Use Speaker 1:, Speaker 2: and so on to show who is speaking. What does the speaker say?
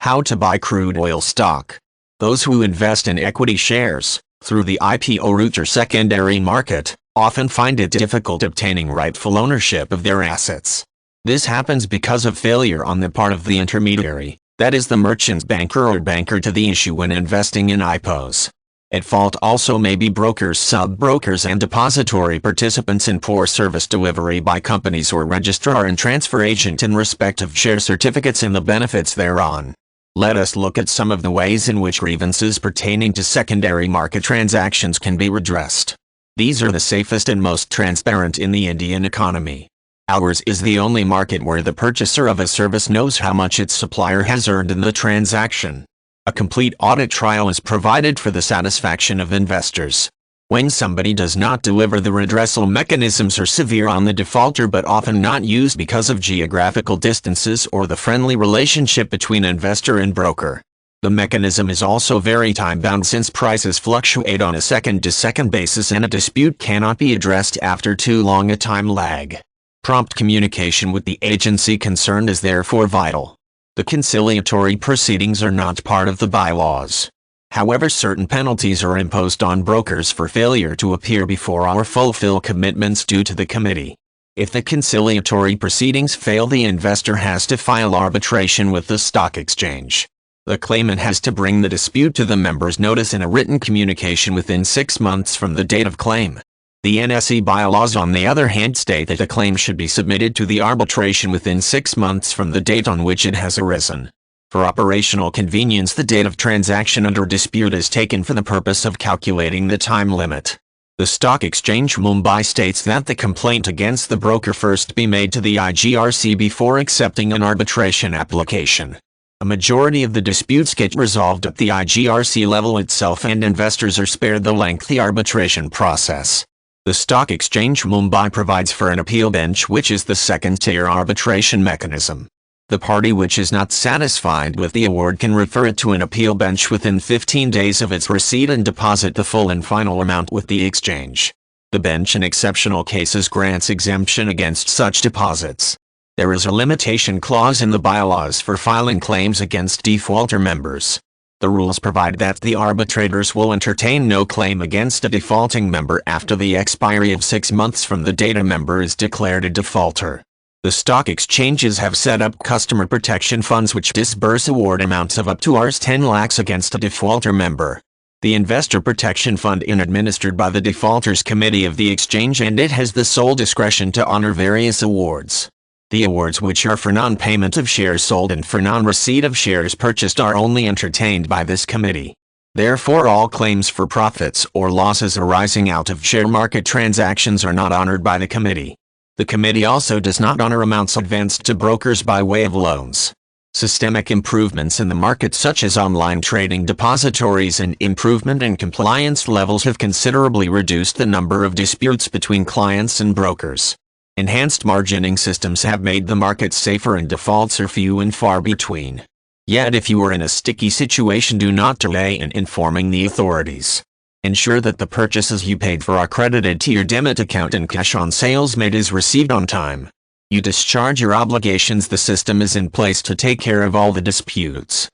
Speaker 1: How to buy crude oil stock. Those who invest in equity shares, through the IPO route or secondary market, often find it difficult obtaining rightful ownership of their assets. This happens because of failure on the part of the intermediary, that is the merchant's banker or banker to the issue when investing in IPOs. At fault also may be brokers, sub-brokers and depository participants in poor service delivery by companies or registrar and transfer agent in respect of share certificates and the benefits thereon. Let us look at some of the ways in which grievances pertaining to secondary market transactions can be redressed. These are the safest and most transparent in the Indian economy. Ours is the only market where the purchaser of a service knows how much its supplier has earned in the transaction. A complete audit trail is provided for the satisfaction of investors. When somebody does not deliver, the redressal mechanisms are severe on the defaulter but often not used because of geographical distances or the friendly relationship between investor and broker. The mechanism is also very time-bound since prices fluctuate on a second-to-second basis and a dispute cannot be addressed after too long a time lag. Prompt communication with the agency concerned is therefore vital. The conciliatory proceedings are not part of the bylaws. However, certain penalties are imposed on brokers for failure to appear before or fulfill commitments due to the committee. If the conciliatory proceedings fail, the investor has to file arbitration with the stock exchange. The claimant has to bring the dispute to the members' notice in a written communication within 6 months from the date of claim. The NSE bylaws, on the other hand, state that a claim should be submitted to the arbitration within 6 months from the date on which it has arisen. For operational convenience, the date of transaction under dispute is taken for the purpose of calculating the time limit. The Stock Exchange Mumbai states that the complaint against the broker first be made to the IGRC before accepting an arbitration application. A majority of the disputes get resolved at the IGRC level itself and investors are spared the lengthy arbitration process. The Stock Exchange Mumbai provides for an appeal bench, which is the second-tier arbitration mechanism. The party which is not satisfied with the award can refer it to an appeal bench within 15 days of its receipt and deposit the full and final amount with the exchange. The bench in exceptional cases grants exemption against such deposits. There is a limitation clause in the bylaws for filing claims against defaulter members. The rules provide that the arbitrators will entertain no claim against a defaulting member after the expiry of 6 months from the date a member is declared a defaulter. The stock exchanges have set up customer protection funds which disburse award amounts of up to Rs 10 lakhs against a defaulter member. The Investor Protection Fund is administered by the Defaulters Committee of the Exchange and it has the sole discretion to honor various awards. The awards which are for non-payment of shares sold and for non-receipt of shares purchased are only entertained by this committee. Therefore, all claims for profits or losses arising out of share market transactions are not honored by the committee. The committee also does not honor amounts advanced to brokers by way of loans. Systemic improvements in the market such as online trading depositories and improvement in compliance levels have considerably reduced the number of disputes between clients and brokers. Enhanced margining systems have made the market safer and defaults are few and far between. Yet if you are in a sticky situation, do not delay in informing the authorities. Ensure that the purchases you paid for are credited to your debit account and cash on sales made is received on time. You discharge your obligations. The system is in place to take care of all the disputes.